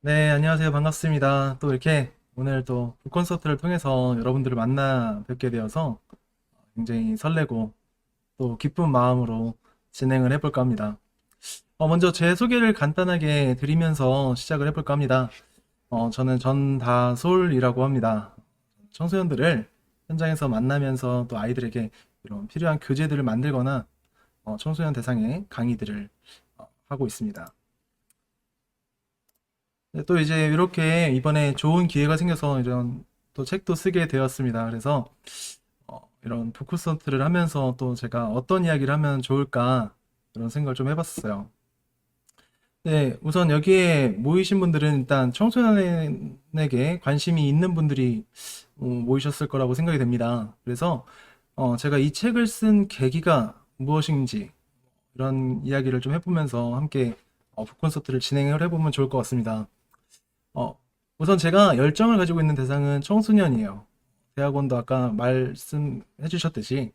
네, 안녕하세요. 반갑습니다. 또 이렇게 오늘 또 북콘서트를 통해서 여러분들을 만나 뵙게 되어서 굉장히 설레고 또 기쁜 마음으로 진행을 해볼까 합니다. 먼저 제 소개를 간단하게 드리면서 시작을 해볼까 합니다. 저는 전다솔이라고 합니다. 청소년들을 현장에서 만나면서 또 아이들에게 이런 필요한 교재들을 만들거나 청소년 대상의 강의들을 하고 있습니다. 네, 또 이제 이렇게 이번에 좋은 기회가 생겨서 이런 또 책도 쓰게 되었습니다. 그래서 이런 북콘서트를 하면서 또 제가 어떤 이야기를 하면 좋을까 그런 생각을 좀 해봤어요. 네, 우선 여기에 모이신 분들은 일단 청소년에게 관심이 있는 분들이 모이셨을 거라고 생각이 됩니다. 그래서 제가 이 책을 쓴 계기가 무엇인지 이런 이야기를 좀 해보면서 함께 북콘서트를 진행을 해보면 좋을 것 같습니다. 어, 우선 제가 열정을 가지고 있는 대상은 청소년이에요. 대학원도 아까 말씀해 주셨듯이,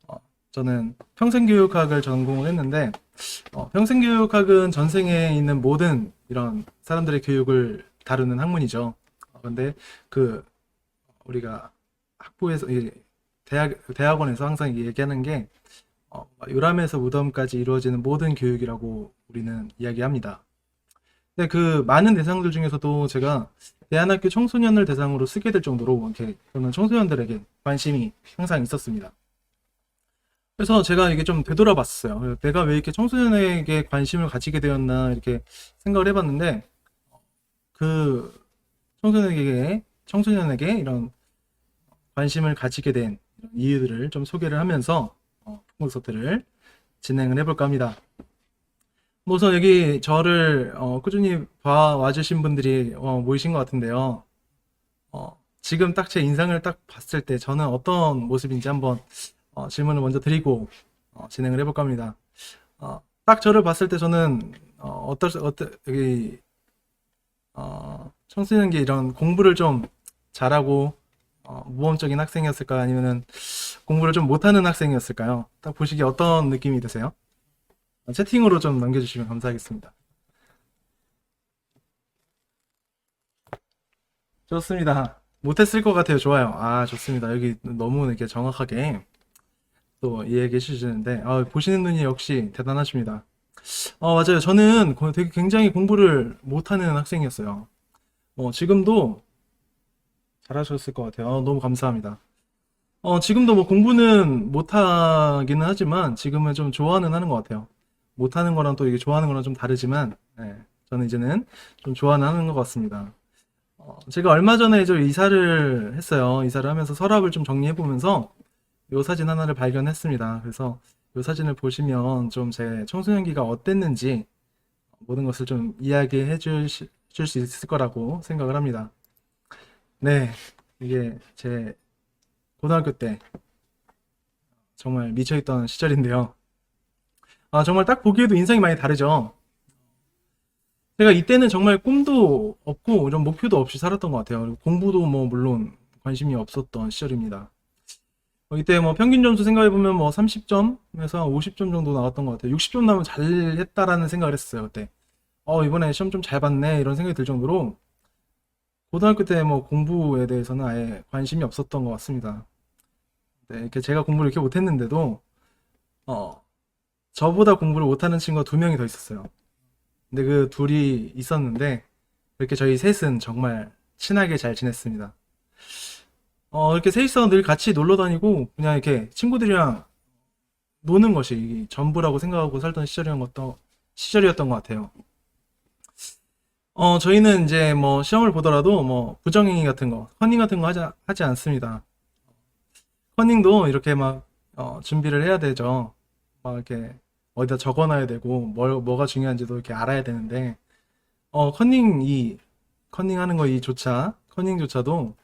어, 저는 평생교육학을 전공을 했는데, 평생교육학은 전생에 있는 모든 이런 사람들의 교육을 다루는 학문이죠. 근데 그, 우리가 학부에서, 대학원에서 항상 얘기하는 게, 요람에서 무덤까지 이루어지는 모든 교육이라고 우리는 이야기합니다. 네, 그 많은 대상들 중에서도 제가 대안학교 청소년을 대상으로 쓰게 될 정도로 이렇게 저는 청소년들에게 관심이 항상 있었습니다. 그래서 제가 이게 좀 되돌아봤어요. 내가 왜 이렇게 청소년에게 관심을 가지게 되었나 이렇게 생각을 해봤는데 그 청소년에게 이런 관심을 가지게 된 이유들을 좀 소개를 하면서 콘서트를 진행을 해볼까 합니다. 뭐 우선 여기 저를 꾸준히 봐와주신 분들이 모이신 것 같은데요. 지금 딱 제 인상을 딱 봤을 때 저는 어떤 모습인지 한번 질문을 먼저 드리고 진행을 해볼까 합니다. 딱 저를 봤을 때 저는 여기 청소년기 이런 공부를 좀 잘하고 모범적인 학생이었을까 아니면은 공부를 좀 못하는 학생이었을까요? 딱 보시기에 어떤 느낌이 드세요? 채팅으로 좀 남겨주시면 감사하겠습니다. 좋습니다. 못했을 것 같아요. 좋아요. 아, 좋습니다. 여기 너무 이렇게 정확하게 또 이야기해 주시는데, 보시는 눈이 역시 대단하십니다. 맞아요. 저는 되게 굉장히 공부를 못하는 학생이었어요. 지금도 잘하셨을 것 같아요. 너무 감사합니다. 지금도 뭐 공부는 못하기는 하지만 지금은 좀 좋아는 하는 것 같아요. 못하는 거랑 또 이게 좋아하는 거랑 좀 다르지만, 네, 저는 이제는 좀 좋아는 하는 것 같습니다. 제가 얼마 전에 저 이사를 했어요. 이사를 하면서 서랍을 좀 정리해 보면서 요 사진 하나를 발견했습니다. 그래서 요 사진을 보시면 좀 제 청소년기가 어땠는지 모든 것을 좀 이야기해 줄 수 있을 거라고 생각을 합니다. 네, 이게 제 고등학교 때 정말 미쳐있던 시절인데요. 정말 딱 보기에도 인상이 많이 다르죠. 제가 이때는 정말 꿈도 없고 이런 목표도 없이 살았던 것 같아요. 그리고 공부도 뭐 물론 관심이 없었던 시절입니다. 이때 뭐 평균 점수 생각해보면 뭐 30점에서 50점 정도 나왔던 것 같아요. 60점 나오면 잘했다라는 생각을 했어요, 그때. 이번에 시험 좀 잘 봤네, 이런 생각이 들 정도로, 고등학교 때 뭐 공부에 대해서는 아예 관심이 없었던 것 같습니다. 네, 이렇게 제가 공부를 이렇게 못했는데도, 어, 저보다 공부를 못하는 친구가 두 명이 더 있었어요. 근데 그 둘이 있었는데, 이렇게 저희 셋은 정말 친하게 잘 지냈습니다. 이렇게 셋이서 늘 같이 놀러 다니고, 그냥 이렇게 친구들이랑 노는 것이 전부라고 생각하고 살던 시절이었던 것 같아요. 저희는 이제 뭐 시험을 보더라도 뭐 부정행위 같은 거, 컨닝 같은 거 하지 않습니다. 컨닝도 이렇게 막 준비를 해야 되죠. 막 이렇게 어디다 적어놔야 되고, 뭐가 중요한지도 이렇게 알아야 되는데, 컨닝하는 컨닝조차도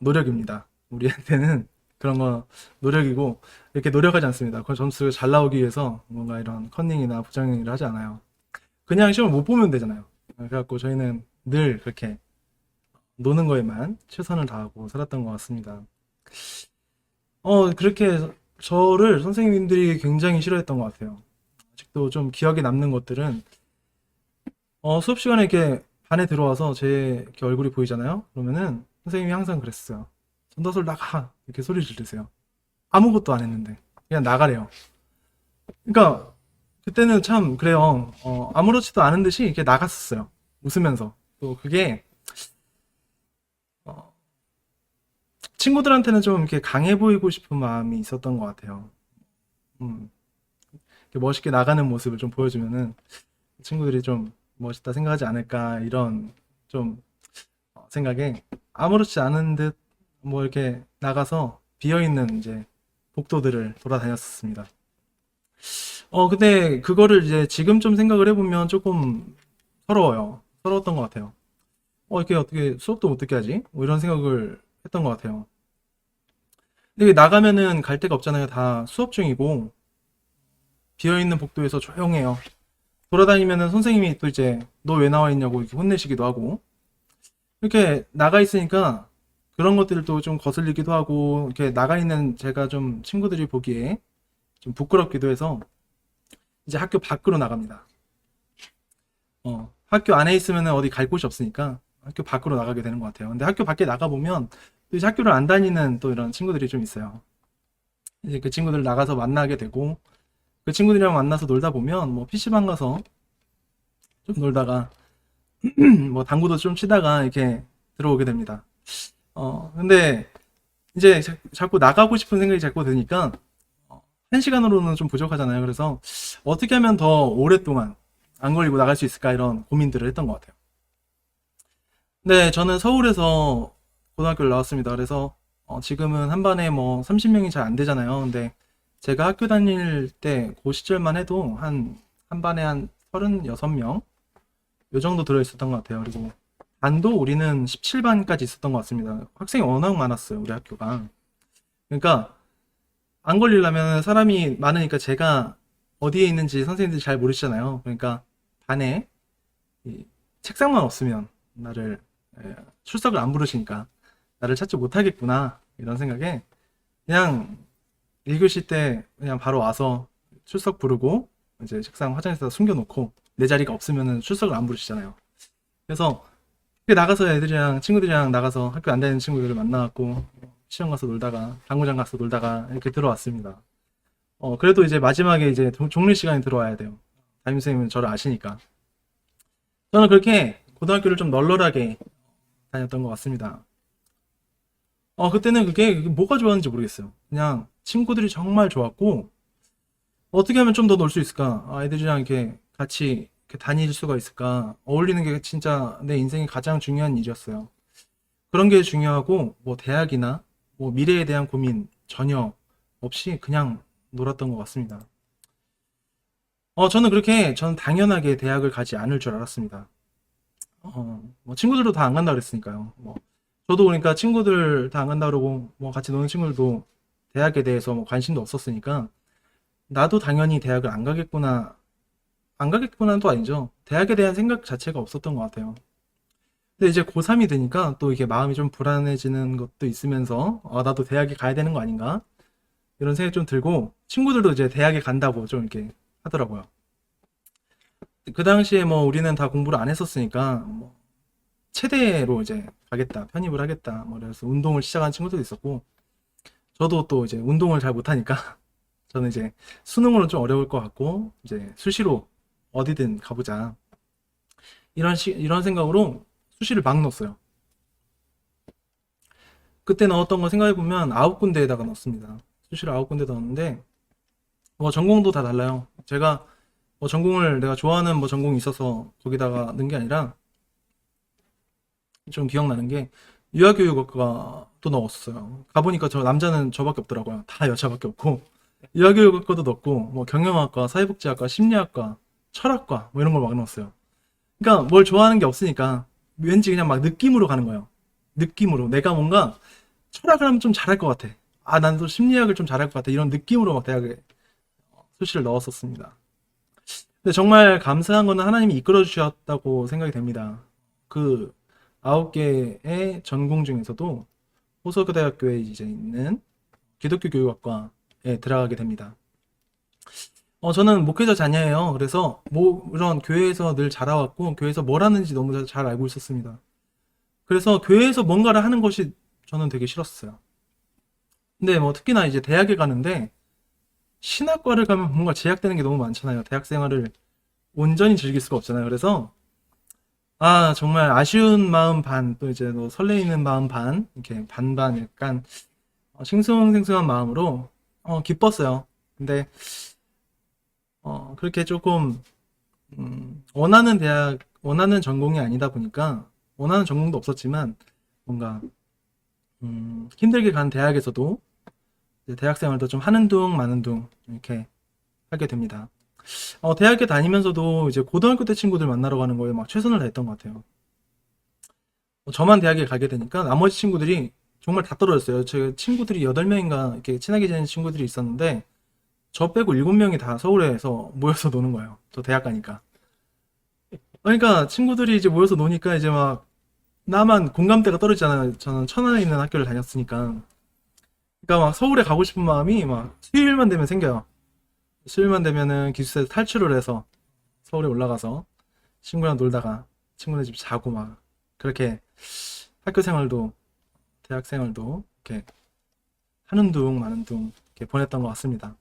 노력입니다. 우리한테는 그런 거 노력이고, 이렇게 노력하지 않습니다. 그 점수가 잘 나오기 위해서 뭔가 이런 컨닝이나 부정행위를 하지 않아요. 그냥 시험을 못 보면 되잖아요. 그래갖고 저희는 늘 그렇게 노는 거에만 최선을 다하고 살았던 것 같습니다. 그렇게 저를 선생님들이 굉장히 싫어했던 것 같아요. 아직도 좀 기억에 남는 것들은 수업 시간에 이렇게 반에 들어와서 제 이렇게 얼굴이 보이잖아요. 그러면은 선생님이 항상 그랬어요. 전도설 나가 이렇게 소리 지르세요. 아무것도 안 했는데 그냥 나가래요. 그러니까 그때는 참 그래요. 아무렇지도 않은 듯이 이렇게 나갔었어요. 웃으면서. 또 그게 어, 친구들한테는 좀 이렇게 강해 보이고 싶은 마음이 있었던 것 같아요. 음, 이렇게 멋있게 나가는 모습을 좀 보여주면은 친구들이 좀 멋있다 생각하지 않을까 이런 좀 생각에 아무렇지 않은 듯 뭐 이렇게 나가서 비어있는 이제 복도들을 돌아다녔었습니다. 근데 그거를 이제 지금 좀 생각을 해보면 조금 서러워요. 서러웠던 것 같아요. 이렇게 어떻게 수업도 못 듣게 하지? 뭐 이런 생각을 했던 것 같아요. 근데 나가면은 갈 데가 없잖아요. 다 수업 중이고 비어있는 복도에서 조용해요. 돌아다니면은 선생님이 또 이제 너 왜 나와 있냐고 이렇게 혼내시기도 하고 이렇게 나가 있으니까 그런 것들도 좀 거슬리기도 하고 이렇게 나가 있는 제가 좀 친구들이 보기에 좀 부끄럽기도 해서 이제 학교 밖으로 나갑니다. 학교 안에 있으면 어디 갈 곳이 없으니까 학교 밖으로 나가게 되는 것 같아요. 근데 학교 밖에 나가보면 또 이제 학교를 안 다니는 또 이런 친구들이 좀 있어요. 이제 그 친구들 나가서 만나게 되고 그 친구들이랑 만나서 놀다 보면 뭐 PC방 가서 좀 놀다가 뭐 당구도 좀 치다가 이렇게 들어오게 됩니다. 근데 이제 자꾸 나가고 싶은 생각이 자꾸 드니까 한 시간으로는 좀 부족하잖아요. 그래서 어떻게 하면 더 오랫동안 안 걸리고 나갈 수 있을까 이런 고민들을 했던 것 같아요. 네, 저는 서울에서 고등학교를 나왔습니다. 그래서 지금은 한 반에 뭐 30명이 잘 안 되잖아요. 근데 제가 학교 다닐 때 그 시절만 해도 한 반에 한 36명 요 정도 들어 있었던 것 같아요. 그리고 반도 우리는 17반까지 있었던 것 같습니다. 학생이 워낙 많았어요, 우리 학교가. 그러니까 안 걸리려면 사람이 많으니까 제가 어디에 있는지 선생님들이 잘 모르시잖아요. 그러니까 반에 이 책상만 없으면 나를 출석을 안 부르시니까 나를 찾지 못하겠구나 이런 생각에 그냥 1교시 때 그냥 바로 와서 출석 부르고 이제 책상 화장실에다 숨겨놓고 내 자리가 없으면 출석을 안 부르시잖아요. 그래서 나가서 애들이랑 친구들이랑 나가서 학교 안 다니는 친구들을 만나갖고 시험 가서 놀다가 당구장 가서 놀다가 이렇게 들어왔습니다. 그래도 이제 마지막에 이제 종료 시간이 들어와야 돼요. 담임선생님은 저를 아시니까. 저는 그렇게 고등학교를 좀 널널하게 다녔던 것 같습니다. 그때는 그게 뭐가 좋았는지 모르겠어요. 그냥 친구들이 정말 좋았고, 어떻게 하면 좀 더 놀 수 있을까? 아이들이랑 이렇게 같이 이렇게 다닐 수가 있을까? 어울리는 게 진짜 내 인생의 가장 중요한 일이었어요. 그런 게 중요하고, 뭐 대학이나 뭐 미래에 대한 고민 전혀 없이 그냥 놀았던 것 같습니다. 저는 당연하게 대학을 가지 않을 줄 알았습니다. 뭐 친구들도 다 안 간다 그랬으니까요. 뭐 저도 그러니까 친구들 다 안 간다 그러고 뭐 같이 노는 친구들도 대학에 대해서 뭐 관심도 없었으니까 나도 당연히 대학을 안 가겠구나 안 가겠구나는 또 아니죠. 대학에 대한 생각 자체가 없었던 것 같아요. 근데 이제 고3이 되니까 또 이게 마음이 좀 불안해지는 것도 있으면서 나도 대학에 가야 되는 거 아닌가 이런 생각이 좀 들고 친구들도 이제 대학에 간다고 좀 이렇게 하더라고요. 그 당시에 뭐 우리는 다 공부를 안 했었으니까 뭐 체대로 이제 가겠다, 편입을 하겠다, 뭐 그래서 운동을 시작한 친구들도 있었고, 저도 또 이제 운동을 잘 못하니까, 저는 이제 수능으로는 좀 어려울 것 같고, 이제 수시로 어디든 가보자. 이런 생각으로 수시를 막 넣었어요. 그때 넣었던 거 생각해보면 9군데에다가 넣었습니다. 수시를 9군데 넣었는데, 뭐 전공도 다 달라요. 제가 뭐 전공을 내가 좋아하는 뭐 전공이 있어서 거기다가 넣은 게 아니라, 좀 기억나는 게 유아교육학과 또 넣었어요. 가보니까 저 남자는 저밖에 없더라고요. 다 여자밖에 없고 유아교육학과도 넣었고 뭐 경영학과, 사회복지학과, 심리학과, 철학과 뭐 이런 걸 막 넣었어요. 그러니까 뭘 좋아하는 게 없으니까 왠지 그냥 막 느낌으로 가는 거예요. 느낌으로 내가 뭔가 철학을 하면 좀 잘할 것 같아. 난 또 심리학을 좀 잘할 것 같아. 이런 느낌으로 막 대학에 수시를 넣었었습니다. 근데 정말 감사한 거는 하나님이 이끌어 주셨다고 생각이 됩니다. 그 9개의 전공 중에서도 호서대학교에 이제 있는 기독교 교육학과에 들어가게 됩니다. 저는 목회자 자녀예요. 그래서 뭐 이런 교회에서 늘 자라왔고 교회에서 뭘 하는지 너무 잘 알고 있었습니다. 그래서 교회에서 뭔가를 하는 것이 저는 되게 싫었어요. 근데 뭐 특히나 이제 대학에 가는데 신학과를 가면 뭔가 제약되는 게 너무 많잖아요. 대학 생활을 온전히 즐길 수가 없잖아요. 그래서 정말 아쉬운 마음 반, 또 이제 뭐 설레이는 마음 반, 이렇게 반반 약간 싱숭생숭한 마음으로 기뻤어요. 근데 그렇게 조금 원하는 대학, 원하는 전공이 아니다 보니까 원하는 전공도 없었지만 뭔가 힘들게 간 대학에서도 이제 대학 생활도 좀 하는 둥 마는 둥 이렇게 하게 됩니다. 대학에 다니면서도 이제 고등학교 때 친구들 만나러 가는 거에 막 최선을 다했던 것 같아요. 저만 대학에 가게 되니까 나머지 친구들이 정말 다 떨어졌어요. 제 친구들이 8명인가 이렇게 친하게 지내는 친구들이 있었는데 저 빼고 7명이 다 서울에서 모여서 노는 거예요. 저 대학 가니까. 그러니까 친구들이 이제 모여서 노니까 이제 막 나만 공감대가 떨어지잖아요. 저는 천안에 있는 학교를 다녔으니까. 그러니까 막 서울에 가고 싶은 마음이 막 수요일만 되면 생겨요. 수요일만 되면은 기숙사에서 탈출을 해서 서울에 올라가서 친구랑 놀다가 친구네 집 자고 막 그렇게 학교 생활도 대학 생활도 이렇게 하는 둥 마는 둥 이렇게 보냈던 것 같습니다.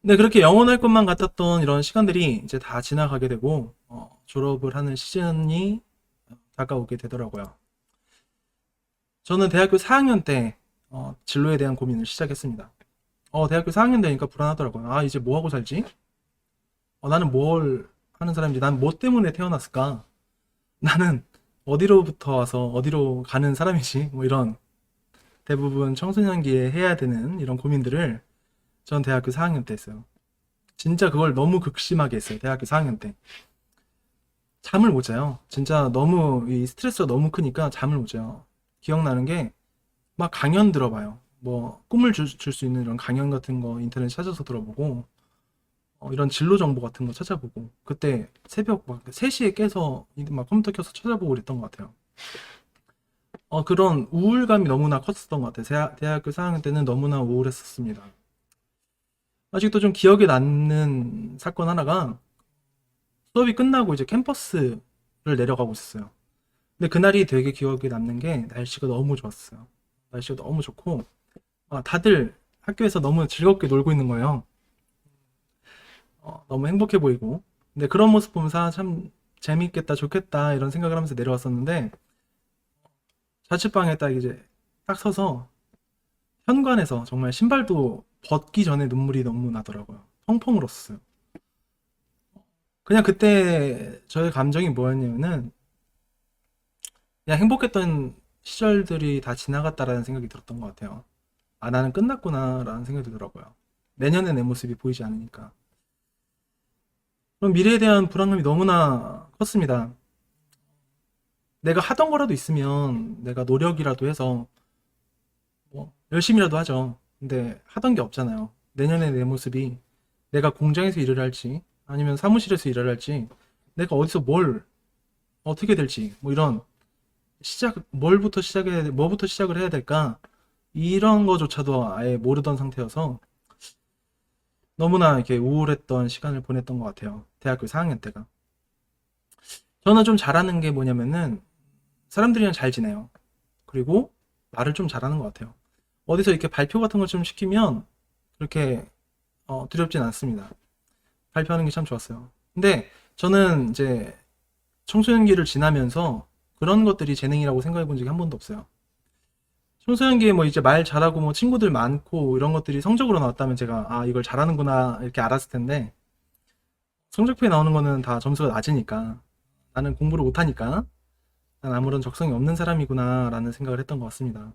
근데 그렇게 영원할 것만 같았던 이런 시간들이 이제 다 지나가게 되고 졸업을 하는 시즌이 다가오게 되더라고요. 저는 대학교 4학년 때 진로에 대한 고민을 시작했습니다. 대학교 4학년 되니까 불안하더라고요. 이제 뭐 하고 살지? 나는 뭘 하는 사람인지, 난 뭐 때문에 태어났을까? 나는 어디로부터 와서 어디로 가는 사람이지? 뭐 이런 대부분 청소년기에 해야 되는 이런 고민들을 전 대학교 4학년 때 했어요. 진짜 그걸 너무 극심하게 했어요. 대학교 4학년 때. 잠을 못 자요. 진짜 너무 이 스트레스가 너무 크니까 잠을 못 자요. 기억나는 게 막 강연 들어봐요. 뭐 꿈을 줄 수 있는 이런 강연 같은 거 인터넷 찾아서 들어보고 이런 진로 정보 같은 거 찾아보고 그때 새벽 막 3시에 깨서 막 컴퓨터 켜서 찾아보고 그랬던 것 같아요. 그런 우울감이 너무나 컸었던 것 같아요. 대학교 4학년 때는 너무나 우울했었습니다. 아직도 좀 기억에 남는 사건 하나가 수업이 끝나고 이제 캠퍼스를 내려가고 있었어요. 근데 그날이 되게 기억에 남는 게 날씨가 너무 좋았어요. 날씨가 너무 좋고 다들 학교에서 너무 즐겁게 놀고 있는 거예요. 너무 행복해 보이고. 근데 그런 모습 보면서 참 재밌겠다, 좋겠다 이런 생각을 하면서 내려왔었는데 자취방에 딱 이제 딱 서서 현관에서 정말 신발도 벗기 전에 눈물이 너무 나더라고요. 펑펑 울었어요. 그냥 그때 저의 감정이 뭐였냐면은 그냥 행복했던 시절들이 다 지나갔다라는 생각이 들었던 것 같아요. 나는 끝났구나라는 생각이 들더라고요. 내년의 내 모습이 보이지 않으니까. 그럼 미래에 대한 불안감이 너무나 컸습니다. 내가 하던 거라도 있으면 내가 노력이라도 해서 뭐 열심히라도 하죠. 근데 하던 게 없잖아요. 내년의 내 모습이 내가 공장에서 일을 할지 아니면 사무실에서 일을 할지 내가 어디서 뭘 어떻게 될지 뭐 이런 뭐부터 시작을 해야 될까 이런 거조차도 아예 모르던 상태여서 너무나 이렇게 우울했던 시간을 보냈던 것 같아요. 대학교 4학년 때가. 저는 좀 잘하는 게 뭐냐면은 사람들이랑 잘 지내요. 그리고 말을 좀 잘하는 것 같아요. 어디서 이렇게 발표 같은 걸 좀 시키면 그렇게 두렵진 않습니다. 발표하는 게 참 좋았어요. 근데 저는 이제 청소년기를 지나면서 그런 것들이 재능이라고 생각해 본 적이 한 번도 없어요. 청소년기에 뭐 이제 말 잘하고 뭐 친구들 많고 이런 것들이 성적으로 나왔다면 제가 이걸 잘하는구나 이렇게 알았을 텐데 성적표에 나오는 거는 다 점수가 낮으니까 나는 공부를 못하니까 난 아무런 적성이 없는 사람이구나 라는 생각을 했던 것 같습니다.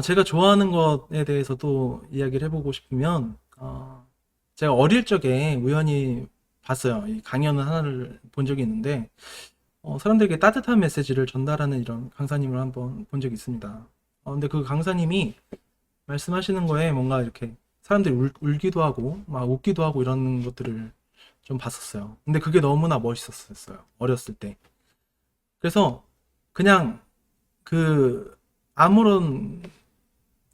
제가 좋아하는 것에 대해서도 이야기를 해보고 싶으면 제가 어릴 적에 우연히 봤어요. 이 강연을 하나를 본 적이 있는데 사람들에게 따뜻한 메시지를 전달하는 이런 강사님을 한번 본 적이 있습니다. 근데 그 강사님이 말씀하시는 거에 뭔가 이렇게 사람들이 울기도 하고 막 웃기도 하고 이런 것들을 좀 봤었어요. 근데 그게 너무나 멋있었어요. 어렸을 때. 그래서 그냥 그 아무런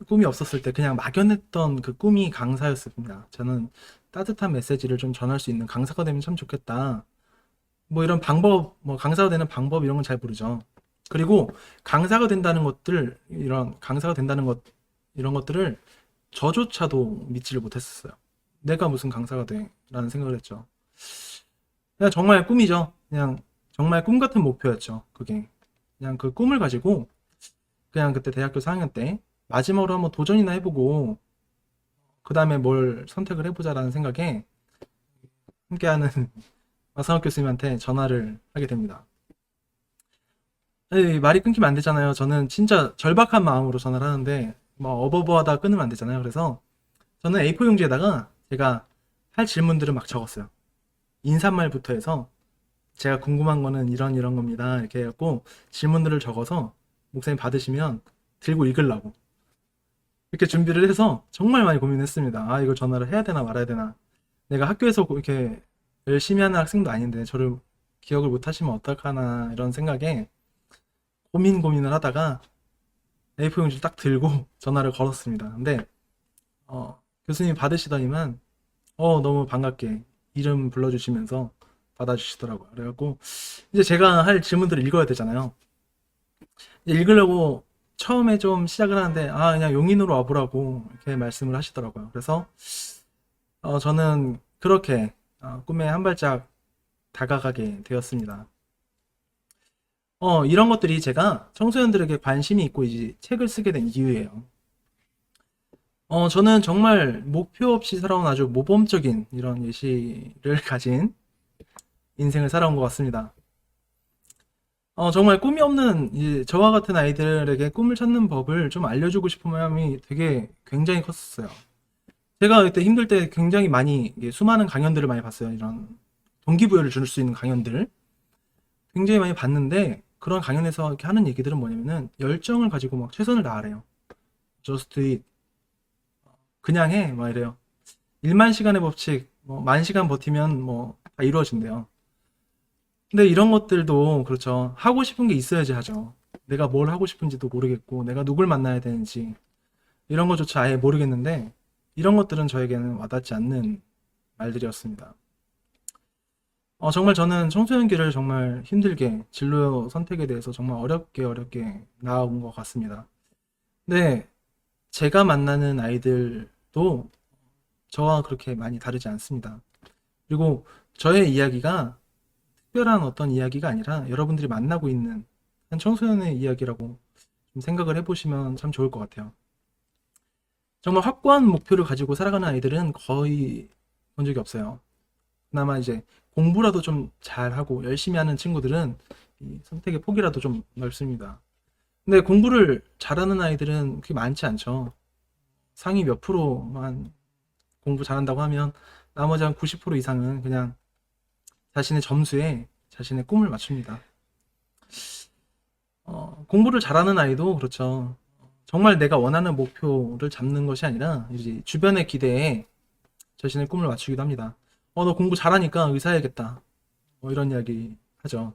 꿈이 없었을 때 그냥 막연했던 그 꿈이 강사였습니다. 저는 따뜻한 메시지를 좀 전할 수 있는 강사가 되면 참 좋겠다. 뭐 이런 방법, 뭐 강사가 되는 방법 이런 건 잘 모르죠. 그리고 강사가 된다는 것들, 이런 강사가 된다는 것, 이런 것들을 저조차도 믿지를 못했었어요. 내가 무슨 강사가 돼? 라는 생각을 했죠. 그냥 정말 꿈이죠. 그냥 정말 꿈 같은 목표였죠. 그게. 그냥 그 꿈을 가지고 그냥 그때 대학교 4학년 때 마지막으로 한번 도전이나 해보고 그 다음에 뭘 선택을 해보자라는 생각에 함께하는 마상욱 교수님한테 전화를 하게 됩니다. 에이, 말이 끊기면 안 되잖아요. 저는 진짜 절박한 마음으로 전화를 하는데 뭐 어버버하다 끊으면 안 되잖아요. 그래서 저는 A4 용지에다가 제가 할 질문들을 막 적었어요. 인사말부터 해서 제가 궁금한 거는 이런 겁니다. 이렇게 해갖고 질문들을 적어서 목사님 받으시면 들고 읽으려고 이렇게 준비를 해서 정말 많이 고민했습니다. 아, 이거 전화를 해야 되나 말아야 되나. 내가 학교에서 이렇게 열심히 하는 학생도 아닌데 저를 기억을 못 하시면 어떡하나 이런 생각에 고민을 하다가 A4 용지를 딱 들고 전화를 걸었습니다. 근데 교수님 받으시더니만 너무 반갑게 이름 불러주시면서 받아주시더라고요. 그래갖고 이제 제가 할 질문들을 읽어야 되잖아요. 이제 읽으려고 처음에 좀 시작을 하는데 그냥 용인으로 와보라고 이렇게 말씀을 하시더라고요. 그래서 저는 그렇게 꿈에 한 발짝 다가가게 되었습니다. 이런 것들이 제가 청소년들에게 관심이 있고 이제 책을 쓰게 된 이유예요. 저는 정말 목표 없이 살아온 아주 모범적인 이런 예시를 가진 인생을 살아온 것 같습니다. 정말 꿈이 없는 저와 같은 아이들에게 꿈을 찾는 법을 좀 알려주고 싶은 마음이 되게 굉장히 컸었어요. 제가 그때 힘들 때 굉장히 많이 수많은 강연들을 많이 봤어요. 이런 동기부여를 줄 수 있는 강연들 굉장히 많이 봤는데 그런 강연에서 이렇게 하는 얘기들은 뭐냐면은 열정을 가지고 막 최선을 다하래요. Just do it. 그냥 해. 막 이래요. 1만 시간의 법칙, 뭐, 1만 시간 버티면 뭐, 다 이루어진대요. 근데 이런 것들도 그렇죠. 하고 싶은 게 있어야지 하죠. 내가 뭘 하고 싶은지도 모르겠고, 내가 누굴 만나야 되는지, 이런 것조차 아예 모르겠는데, 이런 것들은 저에게는 와닿지 않는 말들이었습니다. 정말 저는 청소년기를 정말 힘들게 진로 선택에 대해서 정말 어렵게 나아온 것 같습니다. 근데 제가 만나는 아이들도 저와 그렇게 많이 다르지 않습니다. 그리고 저의 이야기가 특별한 어떤 이야기가 아니라 여러분들이 만나고 있는 한 청소년의 이야기라고 좀 생각을 해보시면 참 좋을 것 같아요. 정말 확고한 목표를 가지고 살아가는 아이들은 거의 본 적이 없어요. 그나마 이제 공부라도 좀 잘하고 열심히 하는 친구들은 이 선택의 폭이라도 좀 넓습니다. 근데 공부를 잘하는 아이들은 그게 많지 않죠. 상위 몇 프로만 공부 잘한다고 하면 나머지 한 90% 이상은 그냥 자신의 점수에 자신의 꿈을 맞춥니다. 공부를 잘하는 아이도 그렇죠. 정말 내가 원하는 목표를 잡는 것이 아니라 이제 주변의 기대에 자신의 꿈을 맞추기도 합니다. 너 공부 잘하니까 의사야겠다. 뭐 이런 이야기 하죠.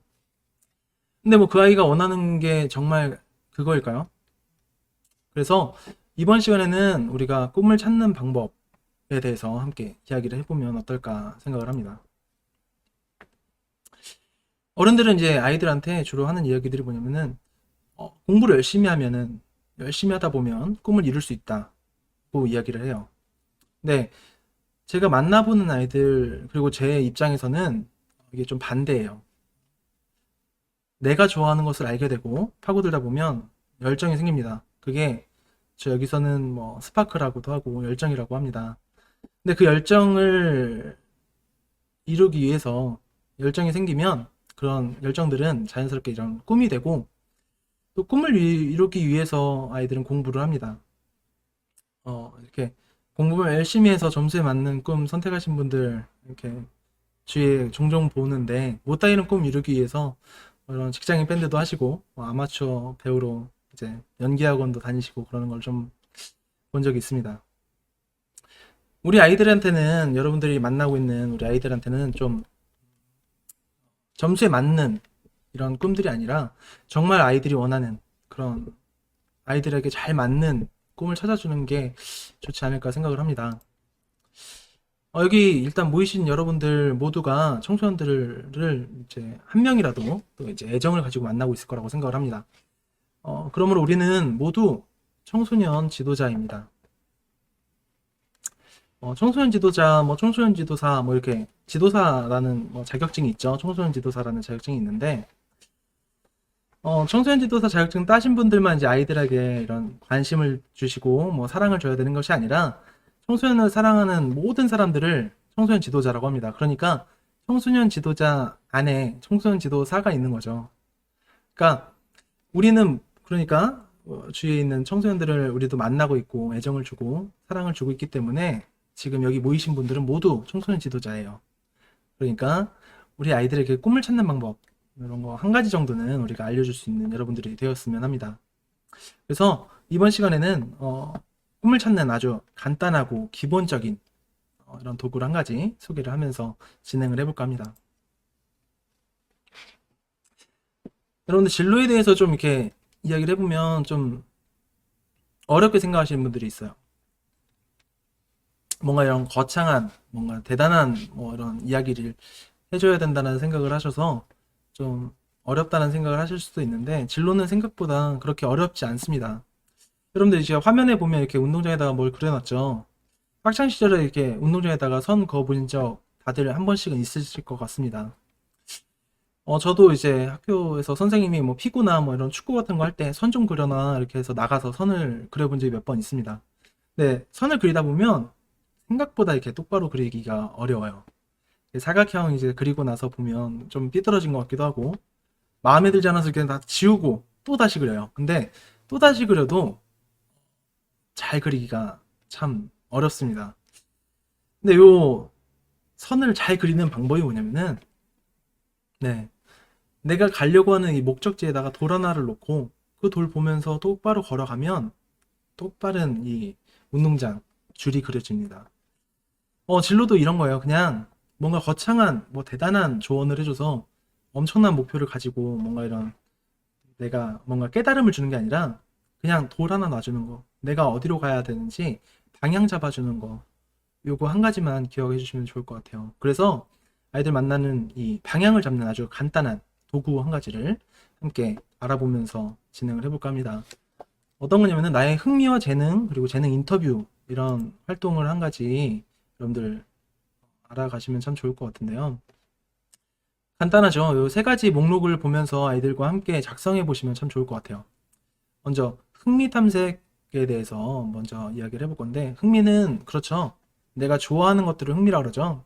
근데 뭐 그 아이가 원하는 게 정말 그거일까요? 그래서 이번 시간에는 우리가 꿈을 찾는 방법에 대해서 함께 이야기를 해보면 어떨까 생각을 합니다. 어른들은 이제 아이들한테 주로 하는 이야기들이 뭐냐면은 공부를 열심히 하면은 열심히 하다 보면 꿈을 이룰 수 있다고 이야기를 해요. 근데 제가 만나보는 아이들 그리고 제 입장에서는 이게 좀 반대예요. 내가 좋아하는 것을 알게 되고 파고들다 보면 열정이 생깁니다. 그게 저 여기서는 뭐 스파크라고도 하고 열정이라고 합니다. 근데 그 열정을 이루기 위해서 열정이 생기면 그런 열정들은 자연스럽게 이런 꿈이 되고 또 꿈을 이루기 위해서 아이들은 공부를 합니다. 이렇게 공부를 열심히 해서 점수에 맞는 꿈 선택하신 분들 이렇게 주위에 종종 보는데 못다 이룬 꿈 이루기 위해서 이런 직장인 밴드도 하시고 아마추어 배우로 이제 연기학원도 다니시고 그러는 걸 좀 본 적이 있습니다. 우리 아이들한테는 여러분들이 만나고 있는 우리 아이들한테는 좀 점수에 맞는 이런 꿈들이 아니라 정말 아이들이 원하는 그런 아이들에게 잘 맞는 꿈을 찾아주는 게 좋지 않을까 생각을 합니다. 여기 일단 모이신 여러분들 모두가 청소년들을 이제 한 명이라도 또 이제 애정을 가지고 만나고 있을 거라고 생각을 합니다. 그러므로 우리는 모두 청소년 지도자입니다. 청소년 지도자, 뭐 청소년 지도사, 뭐 이렇게 지도사라는 뭐 자격증이 있죠. 청소년 지도사라는 자격증이 있는데, 청소년 지도사 자격증 따신 분들만 이제 아이들에게 이런 관심을 주시고 뭐 사랑을 줘야 되는 것이 아니라 청소년을 사랑하는 모든 사람들을 청소년 지도자라고 합니다. 그러니까 청소년 지도자 안에 청소년 지도사가 있는 거죠. 그러니까 우리는 그러니까 주위에 있는 청소년들을 우리도 만나고 있고 애정을 주고 사랑을 주고 있기 때문에 지금 여기 모이신 분들은 모두 청소년 지도자예요. 그러니까 우리 아이들에게 꿈을 찾는 방법 이런 거 한 가지 정도는 우리가 알려줄 수 있는 여러분들이 되었으면 합니다. 그래서 이번 시간에는 꿈을 찾는 아주 간단하고 기본적인 이런 도구를 한 가지 소개를 하면서 진행을 해볼까 합니다. 여러분들 진로에 대해서 좀 이렇게 이야기를 해보면 좀 어렵게 생각하시는 분들이 있어요. 뭔가 이런 거창한, 뭔가 대단한 뭐 이런 이야기를 해줘야 된다는 생각을 하셔서 좀 어렵다는 생각을 하실 수도 있는데 진로는 생각보다 그렇게 어렵지 않습니다. 여러분들 이제 화면에 보면 이렇게 운동장에다가 뭘 그려놨죠. 학창 시절에 이렇게 운동장에다가 선 그어본 적 다들 한 번씩은 있으실 것 같습니다. 저도 이제 학교에서 선생님이 뭐 피구나 뭐 이런 축구 같은 거 할 때 선 좀 그려놔 이렇게 해서 나가서 선을 그려본 적이 몇 번 있습니다. 근데 선을 그리다 보면 생각보다 이렇게 똑바로 그리기가 어려워요. 사각형 이제 그리고 나서 보면 좀 삐뚤어진 것 같기도 하고 마음에 들지 않아서 그냥 다 지우고 또 다시 그려요. 근데 또 다시 그려도 잘 그리기가 참 어렵습니다. 근데 요 선을 잘 그리는 방법이 뭐냐면은 네, 내가 가려고 하는 이 목적지에다가 돌 하나를 놓고 그 돌 보면서 똑바로 걸어가면 똑바른 이 운동장 줄이 그려집니다. 진로도 이런 거예요. 그냥 뭔가 거창한 뭐 대단한 조언을 해줘서 엄청난 목표를 가지고 뭔가 이런 내가 뭔가 깨달음을 주는 게 아니라 그냥 돌 하나 놔주는 거, 내가 어디로 가야 되는지 방향 잡아주는 거, 요거 한 가지만 기억해 주시면 좋을 것 같아요. 그래서 아이들 만나는 이 방향을 잡는 아주 간단한 도구 한 가지를 함께 알아보면서 진행을 해볼까 합니다. 어떤 거냐면은 나의 흥미와 재능 그리고 재능 인터뷰 이런 활동을 한 가지 여러분들 알아가시면 참 좋을 것 같은데요. 간단하죠. 요 세 가지 목록을 보면서 아이들과 함께 작성해 보시면 참 좋을 것 같아요. 먼저 흥미 탐색에 대해서 먼저 이야기를 해볼 건데 흥미는 그렇죠. 내가 좋아하는 것들을 흥미라고 그러죠.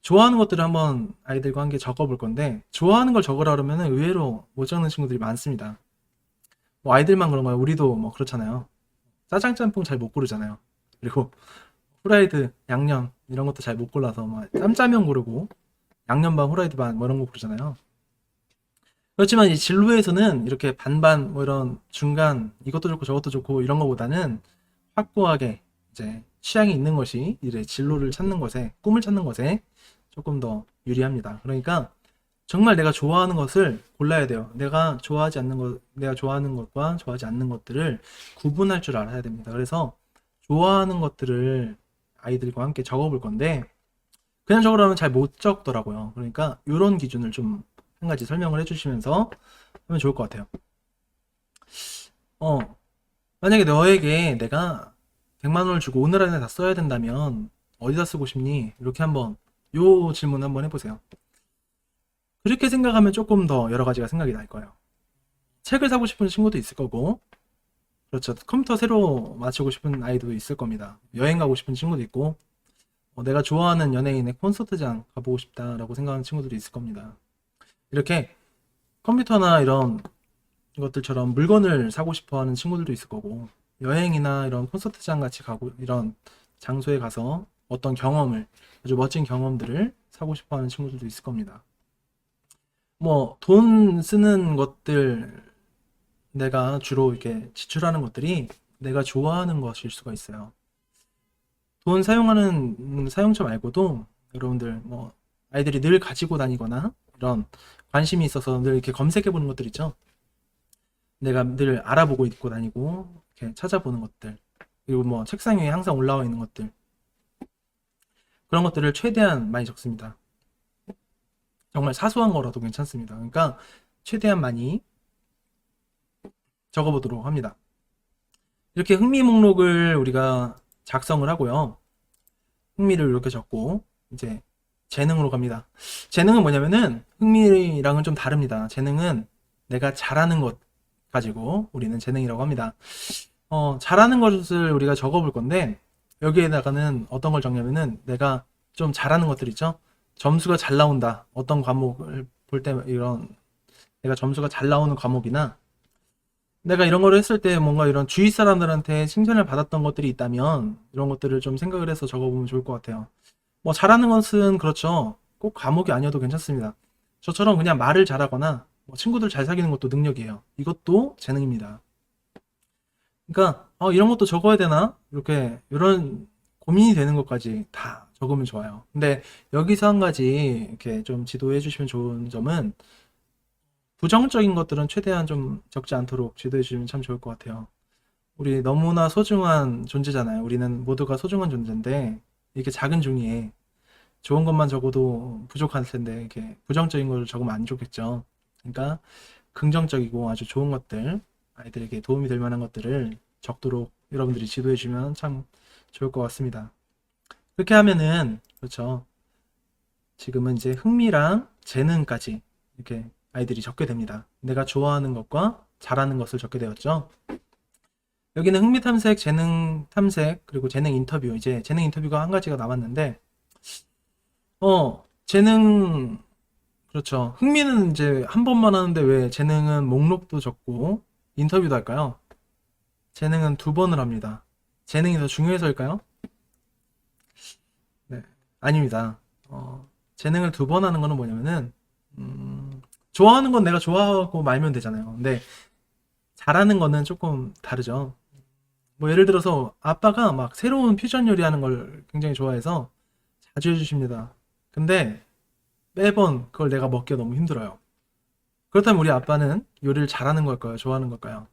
좋아하는 것들을 한번 아이들과 함께 적어볼 건데 좋아하는 걸 적으라 그러면 의외로 못 적는 친구들이 많습니다. 뭐 아이들만 그런 거예요. 우리도 뭐 그렇잖아요. 짜장 짬뽕 잘 못 고르잖아요. 그리고 후라이드, 양념 이런 것도 잘 못 골라서 막 짬짜면 고르고 양념 반 후라이드 반 뭐 이런 거 고르잖아요. 그렇지만 이 진로에서는 이렇게 반반 뭐 이런 중간 이것도 좋고 저것도 좋고 이런 거보다는 확고하게 이제 취향이 있는 것이 이제 진로를 찾는 것에 꿈을 찾는 것에 조금 더 유리합니다. 그러니까 정말 내가 좋아하는 것을 골라야 돼요. 내가 좋아하지 않는 것, 내가 좋아하는 것과 좋아하지 않는 것들을 구분할 줄 알아야 됩니다. 그래서 좋아하는 것들을 아이들과 함께 적어볼 건데 그냥 적으라면 잘 못 적더라고요. 그러니까 이런 기준을 좀 한 가지 설명을 해주시면서 하면 좋을 것 같아요. 어, 만약에 너에게 내가 100만 원을 주고 오늘 안에 다 써야 된다면 어디다 쓰고 싶니? 이렇게 한번 요 질문 한번 해보세요. 그렇게 생각하면 조금 더 여러 가지가 생각이 날 거예요. 책을 사고 싶은 친구도 있을 거고, 그렇죠. 컴퓨터 새로 맞추고 싶은 아이도 있을 겁니다. 여행 가고 싶은 친구도 있고, 내가 좋아하는 연예인의 콘서트장 가보고 싶다라고 생각하는 친구들이 있을 겁니다. 이렇게 컴퓨터나 이런 것들처럼 물건을 사고 싶어 하는 친구들도 있을 거고, 여행이나 이런 콘서트장 같이 가고, 이런 장소에 가서 어떤 경험을, 아주 멋진 경험들을 사고 싶어 하는 친구들도 있을 겁니다. 뭐, 돈 쓰는 것들, 내가 주로 이렇게 지출하는 것들이 내가 좋아하는 것일 수가 있어요. 돈 사용하는 사용처 말고도 여러분들 뭐 아이들이 늘 가지고 다니거나 이런 관심이 있어서 늘 이렇게 검색해 보는 것들 있죠. 내가 늘 알아보고 있고 다니고 이렇게 찾아보는 것들, 그리고 뭐 책상 위에 항상 올라와 있는 것들, 그런 것들을 최대한 많이 적습니다. 정말 사소한 거라도 괜찮습니다. 그러니까 최대한 많이 적어보도록 합니다. 이렇게 흥미 목록을 우리가 작성을 하고요. 흥미를 이렇게 적고 이제 재능으로 갑니다. 재능은 뭐냐면은 흥미랑은 좀 다릅니다. 재능은 내가 잘하는 것 가지고 우리는 재능이라고 합니다. 잘하는 것을 우리가 적어볼 건데 여기에다가는 어떤 걸 적냐면은 내가 좀 잘하는 것들 있죠? 점수가 잘 나온다. 어떤 과목을 볼 때 이런 내가 점수가 잘 나오는 과목이나 내가 이런 거를 했을 때 뭔가 이런 주위 사람들한테 칭찬을 받았던 것들이 있다면 이런 것들을 좀 생각을 해서 적어보면 좋을 것 같아요. 뭐 잘하는 것은 그렇죠. 꼭 과목이 아니어도 괜찮습니다. 저처럼 그냥 말을 잘하거나 뭐 친구들 잘 사귀는 것도 능력이에요. 이것도 재능입니다. 그러니까 이런 것도 적어야 되나? 이렇게 이런 고민이 되는 것까지 다 적으면 좋아요. 근데 여기서 한 가지 이렇게 좀 지도해 주시면 좋은 점은 부정적인 것들은 최대한 좀 적지 않도록 지도해 주시면 참 좋을 것 같아요. 우리 너무나 소중한 존재잖아요. 우리는 모두가 소중한 존재인데 이렇게 작은 종이에 좋은 것만 적어도 부족할 텐데 이렇게 부정적인 걸 적으면 안 좋겠죠. 그러니까 긍정적이고 아주 좋은 것들, 아이들에게 도움이 될 만한 것들을 적도록 여러분들이 지도해 주면 참 좋을 것 같습니다. 그렇게 하면은 그렇죠. 지금은 이제 흥미랑 재능까지 이렇게 아이들이 적게 됩니다. 내가 좋아하는 것과 잘하는 것을 적게 되었죠. 여기는 흥미 탐색, 재능 탐색, 그리고 재능 인터뷰. 이제 재능 인터뷰가 한 가지가 남았는데, 재능, 그렇죠. 흥미는 이제 한 번만 하는데 왜 재능은 목록도 적고 인터뷰도 할까요? 재능은 두 번을 합니다. 재능이 더 중요해서일까요? 네, 아닙니다. 재능을 두 번 하는 거는 뭐냐면은, 좋아하는 건 내가 좋아하고 말면 되잖아요. 근데 잘하는 거는 조금 다르죠. 뭐 예를 들어서 아빠가 막 새로운 퓨전 요리하는 걸 굉장히 좋아해서 자주 해주십니다. 근데 매번 그걸 내가 먹기가 너무 힘들어요. 그렇다면 우리 아빠는 요리를 잘하는 걸까요? 좋아하는 걸까요?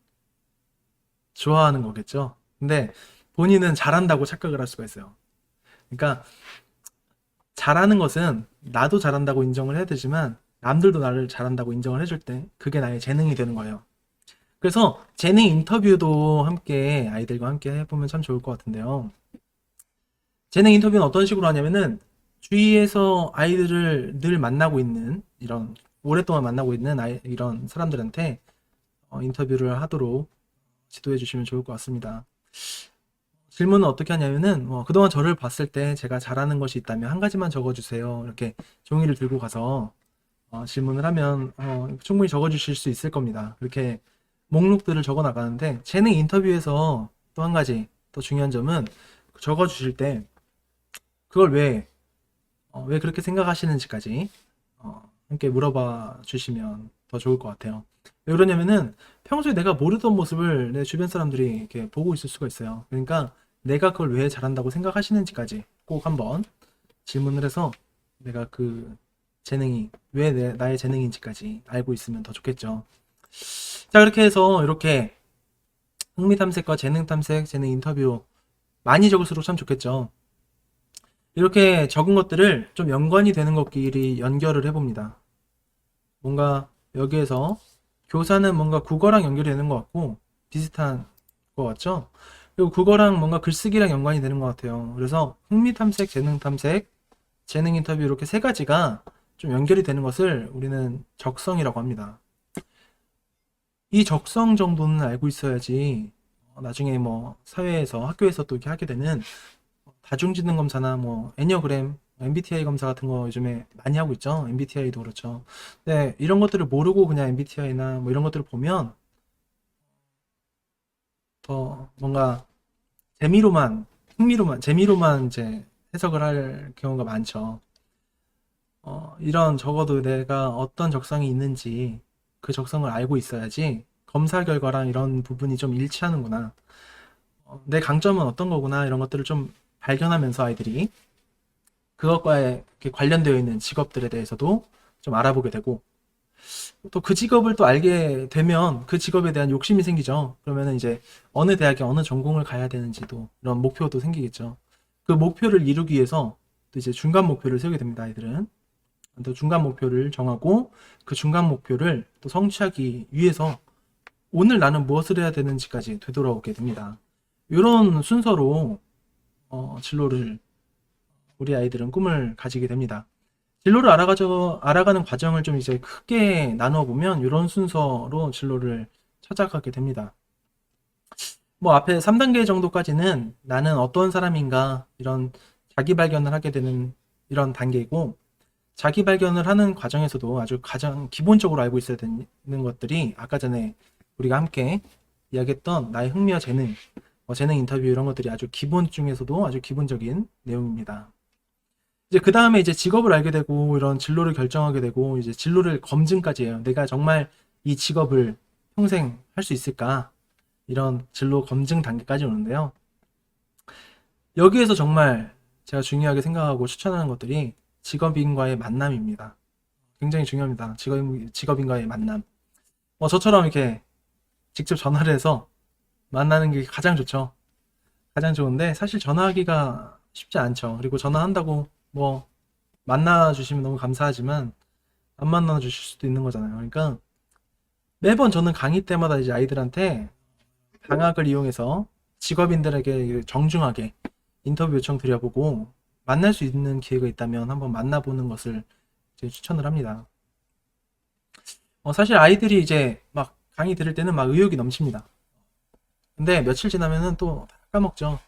좋아하는 거겠죠. 근데 본인은 잘한다고 착각을 할 수가 있어요. 그러니까 잘하는 것은 나도 잘한다고 인정을 해야 되지만 남들도 나를 잘한다고 인정을 해줄 때 그게 나의 재능이 되는 거예요. 그래서 재능 인터뷰도 함께 아이들과 함께 해보면 참 좋을 것 같은데요. 재능 인터뷰는 어떤 식으로 하냐면은 주위에서 아이들을 늘 만나고 있는 이런 오랫동안 만나고 있는 이런 사람들한테 인터뷰를 하도록 지도해 주시면 좋을 것 같습니다. 질문은 어떻게 하냐면은 그동안 저를 봤을 때 제가 잘하는 것이 있다면 한 가지만 적어주세요. 이렇게 종이를 들고 가서 질문을 하면 충분히 적어주실 수 있을 겁니다. 그렇게 목록들을 적어 나가는데 재능 인터뷰에서 또 한 가지 또 중요한 점은 적어주실 때 그걸 왜 그렇게 생각하시는지까지 함께 물어봐 주시면 더 좋을 것 같아요. 왜 그러냐면은 평소에 내가 모르던 모습을 내 주변 사람들이 이렇게 보고 있을 수가 있어요. 그러니까 내가 그걸 왜 잘한다고 생각하시는지까지 꼭 한번 질문을 해서 내가 그 재능이 왜 나의 재능인지까지 알고 있으면 더 좋겠죠. 자, 그렇게 해서 이렇게 흥미 탐색과 재능 탐색, 재능 인터뷰 많이 적을수록 참 좋겠죠. 이렇게 적은 것들을 좀 연관이 되는 것끼리 연결을 해봅니다. 뭔가 여기에서 교사는 뭔가 국어랑 연결이 되는 것 같고 비슷한 것 같죠? 그리고 국어랑 뭔가 글쓰기랑 연관이 되는 것 같아요. 그래서 흥미 탐색, 재능 탐색, 재능 인터뷰 이렇게 세 가지가 좀 연결이 되는 것을 우리는 적성이라고 합니다. 이 적성 정도는 알고 있어야지 나중에 뭐 사회에서 학교에서 또 이렇게 하게 되는 다중지능 검사나 뭐 애니어그램, MBTI 검사 같은 거 요즘에 많이 하고 있죠. MBTI도 그렇죠. 근데 이런 것들을 모르고 그냥 MBTI나 뭐 이런 것들을 보면 더 뭔가 재미로만 이제 해석을 할 경우가 많죠. 이런 적어도 내가 어떤 적성이 있는지 그 적성을 알고 있어야지 검사 결과랑 이런 부분이 좀 일치하는구나. 내 강점은 어떤 거구나. 이런 것들을 좀 발견하면서 아이들이 그것과 관련되어 있는 직업들에 대해서도 좀 알아보게 되고 또 그 직업을 또 알게 되면 그 직업에 대한 욕심이 생기죠. 그러면은 이제 어느 대학에 어느 전공을 가야 되는지도 이런 목표도 생기겠죠. 그 목표를 이루기 위해서 또 이제 중간 목표를 세우게 됩니다, 아이들은. 또 중간 목표를 정하고 그 중간 목표를 또 성취하기 위해서 오늘 나는 무엇을 해야 되는지까지 되돌아오게 됩니다. 이런 순서로 진로를 우리 아이들은 꿈을 가지게 됩니다. 진로를 알아가는 과정을 좀 이제 크게 나눠 보면 이런 순서로 진로를 찾아가게 됩니다. 뭐 앞에 3단계 정도까지는 나는 어떤 사람인가 이런 자기 발견을 하게 되는 이런 단계이고, 자기 발견을 하는 과정에서도 아주 가장 기본적으로 알고 있어야 되는 것들이 아까 전에 우리가 함께 이야기했던 나의 흥미와 재능, 재능 인터뷰 이런 것들이 아주 기본 중에서도 아주 기본적인 내용입니다. 이제 그 다음에 이제 직업을 알게 되고 이런 진로를 결정하게 되고 이제 진로를 검증까지 해요. 내가 정말 이 직업을 평생 할 수 있을까? 이런 진로 검증 단계까지 오는데요. 여기에서 정말 제가 중요하게 생각하고 추천하는 것들이 직업인과의 만남입니다. 굉장히 중요합니다. 직업인과의 만남. 저처럼 이렇게 직접 전화를 해서 만나는 게 가장 좋죠. 가장 좋은데 사실 전화하기가 쉽지 않죠. 그리고 전화한다고 뭐 만나주시면 너무 감사하지만 안 만나주실 수도 있는 거잖아요. 그러니까 매번 저는 강의 때마다 이제 아이들한테 방학을 이용해서 직업인들에게 정중하게 인터뷰 요청 드려보고 만날 수 있는 기회가 있다면 한번 만나보는 것을 이제 추천을 합니다. 사실 아이들이 이제 막 강의 들을 때는 막 의욕이 넘칩니다. 근데 며칠 지나면은 또 다 까먹죠.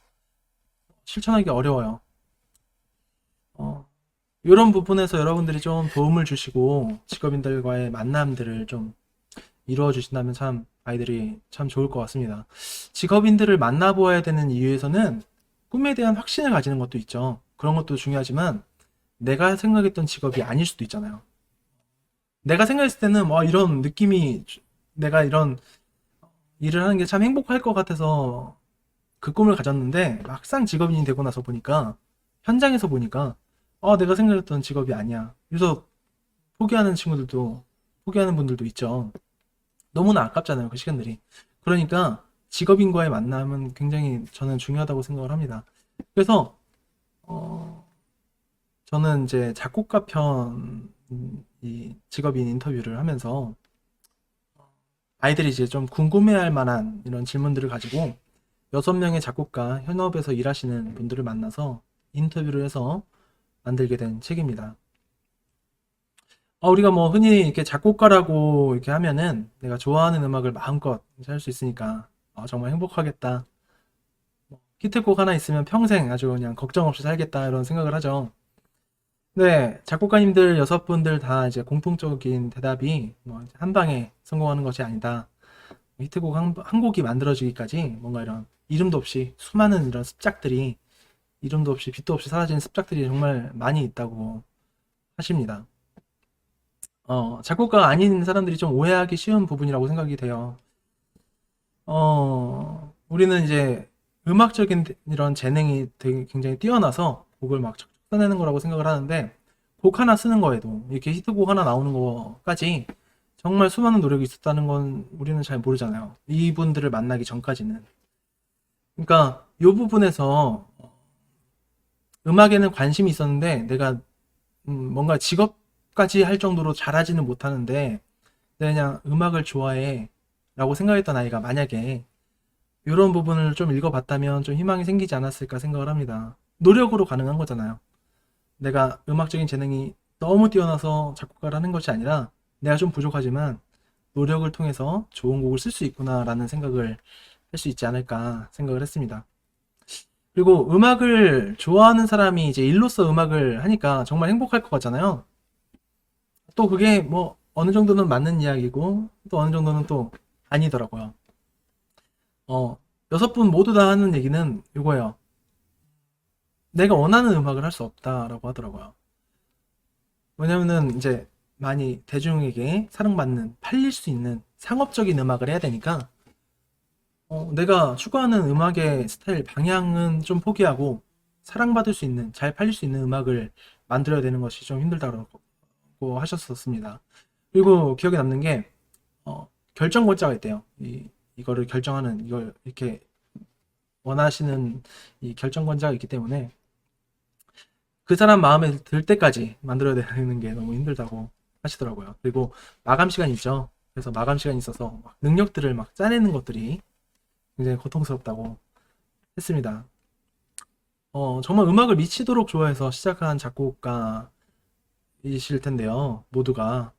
실천하기 어려워요. 이런 부분에서 여러분들이 좀 도움을 주시고 직업인들과의 만남들을 좀 이루어 주신다면 참 아이들이 참 좋을 것 같습니다. 직업인들을 만나보아야 되는 이유에서는 꿈에 대한 확신을 가지는 것도 있죠. 그런 것도 중요하지만 내가 생각했던 직업이 아닐 수도 있잖아요. 내가 생각했을 때는 이런 느낌이 내가 이런 일을 하는 게 참 행복할 것 같아서 그 꿈을 가졌는데 막상 직업인이 되고 나서 보니까 현장에서 보니까 내가 생각했던 직업이 아니야. 그래서 포기하는 분들도 있죠. 너무나 아깝잖아요, 그 시간들이. 그러니까 직업인과의 만남은 굉장히 저는 중요하다고 생각을 합니다. 그래서 저는 이제 작곡가 편 이 직업인 인터뷰를 하면서 아이들이 이제 좀 궁금해할 만한 이런 질문들을 가지고 6명의 작곡가 현업에서 일하시는 분들을 만나서 인터뷰를 해서 만들게 된 책입니다. 우리가 뭐 흔히 이렇게 작곡가라고 이렇게 하면은 내가 좋아하는 음악을 마음껏 할 수 있으니까 정말 행복하겠다. 히트곡 하나 있으면 평생 아주 그냥 걱정 없이 살겠다 이런 생각을 하죠. 네, 작곡가님들 6분들 다 이제 공통적인 대답이 한 방에 성공하는 것이 아니다. 히트곡 한 곡이 만들어지기까지 뭔가 이런 이름도 없이 수많은 이런 습작들이 이름도 없이 빛도 없이 사라지는 습작들이 정말 많이 있다고 하십니다. 작곡가가 아닌 사람들이 좀 오해하기 쉬운 부분이라고 생각이 돼요. 우리는 이제 음악적인 이런 재능이 되게 굉장히 뛰어나서 곡을 막 써내는 거라고 생각을 하는데 곡 하나 쓰는 거에도 이렇게 히트곡 하나 나오는 거까지 정말 수많은 노력이 있었다는 건 우리는 잘 모르잖아요. 이분들을 만나기 전까지는. 그러니까 이 부분에서 음악에는 관심이 있었는데 내가 뭔가 직업까지 할 정도로 잘하지는 못하는데 내가 그냥 음악을 좋아해 라고 생각했던 아이가 만약에 이런 부분을 좀 읽어봤다면 좀 희망이 생기지 않았을까 생각을 합니다. 노력으로 가능한 거잖아요. 내가 음악적인 재능이 너무 뛰어나서 작곡가를 하는 것이 아니라 내가 좀 부족하지만 노력을 통해서 좋은 곡을 쓸 수 있구나 라는 생각을 할 수 있지 않을까 생각을 했습니다. 그리고 음악을 좋아하는 사람이 이제 일로서 음악을 하니까 정말 행복할 것 같잖아요. 또 그게 뭐 어느 정도는 맞는 이야기고 또 어느 정도는 또 아니더라고요. 6분 모두 다 하는 얘기는 이거예요. 내가 원하는 음악을 할 수 없다라고 하더라고요. 왜냐면은 이제 많이 대중에게 사랑받는, 팔릴 수 있는 상업적인 음악을 해야 되니까 내가 추구하는 음악의 스타일, 방향은 좀 포기하고 사랑받을 수 있는, 잘 팔릴 수 있는 음악을 만들어야 되는 것이 좀 힘들다고 하셨었습니다. 그리고 기억에 남는 게 결정권자가 있대요. 이거를 결정하는 이걸 이렇게 원하시는 이 결정권자가 있기 때문에 그 사람 마음에 들 때까지 만들어내는 게 너무 힘들다고 하시더라고요. 그리고 마감 시간이 있죠. 그래서 마감 시간이 있어서 막 능력들을 막 짜내는 것들이 굉장히 고통스럽다고 했습니다. 정말 음악을 미치도록 좋아해서 시작한 작곡가이실 텐데요. 모두가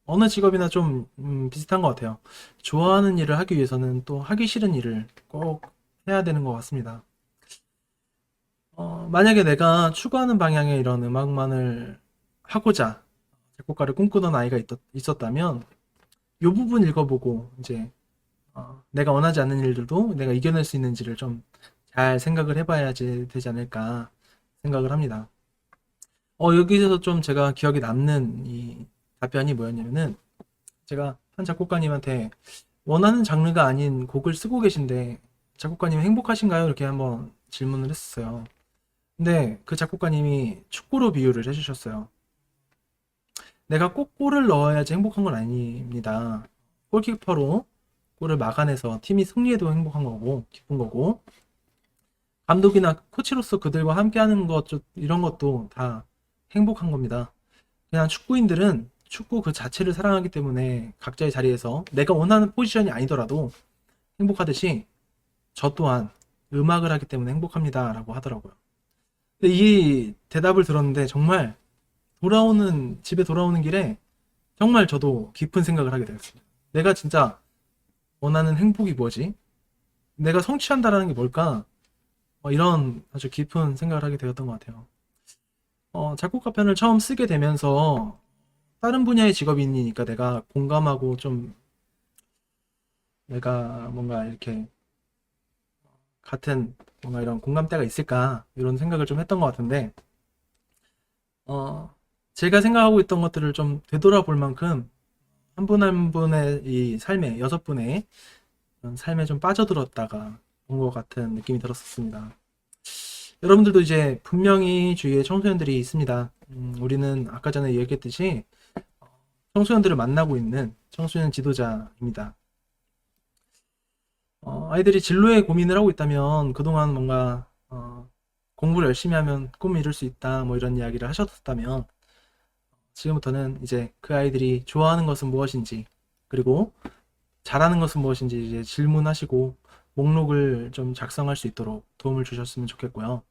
어느 직업이나 좀 비슷한 것 같아요. 좋아하는 일을 하기 위해서는 또 하기 싫은 일을 꼭 해야 되는 것 같습니다. 만약에 내가 추구하는 방향의 이런 음악만을 하고자 작곡가를 꿈꾸던 아이가 있었다면 이 부분 읽어보고 이제 내가 원하지 않는 일들도 내가 이겨낼 수 있는지를 좀 잘 생각을 해봐야지 되지 않을까 생각을 합니다. 여기서 좀 제가 기억에 남는 이 답변이 뭐였냐면은 제가 한 작곡가님한테 원하는 장르가 아닌 곡을 쓰고 계신데 작곡가님 행복하신가요? 이렇게 한번 질문을 했었어요. 근데 그 작곡가님이 축구로 비유를 해주셨어요. 내가 꼭 골을 넣어야지 행복한 건 아닙니다. 골키퍼로 골을 막아내서 팀이 승리해도 행복한 거고 기쁜 거고 감독이나 코치로서 그들과 함께하는 것 이런 것도 다 행복한 겁니다. 그냥 축구인들은 축구 그 자체를 사랑하기 때문에 각자의 자리에서 내가 원하는 포지션이 아니더라도 행복하듯이 저 또한 음악을 하기 때문에 행복합니다 라고 하더라고요. 근데 이 대답을 들었는데 정말 집에 돌아오는 길에 정말 저도 깊은 생각을 하게 되었습니다. 내가 진짜 원하는 행복이 뭐지? 내가 성취한다라는 게 뭘까? 이런 아주 깊은 생각을 하게 되었던 것 같아요. 작곡가 편을 처음 쓰게 되면서 다른 분야의 직업인이니까 내가 공감하고 좀 내가 뭔가 이렇게 같은 뭔가 이런 공감대가 있을까 이런 생각을 좀 했던 것 같은데 어, 제가 생각하고 있던 것들을 좀 되돌아볼 만큼 한 분 한 분의 이 삶에 6분의 삶에 좀 빠져들었다가 온 것 같은 느낌이 들었었습니다. 여러분들도 이제 분명히 주위에 청소년들이 있습니다. 우리는 아까 전에 얘기했듯이 청소년들을 만나고 있는 청소년 지도자입니다. 아이들이 진로에 고민을 하고 있다면 그동안 뭔가 공부를 열심히 하면 꿈을 이룰 수 있다 뭐 이런 이야기를 하셨다면 지금부터는 이제 그 아이들이 좋아하는 것은 무엇인지 그리고 잘하는 것은 무엇인지 이제 질문하시고 목록을 좀 작성할 수 있도록 도움을 주셨으면 좋겠고요.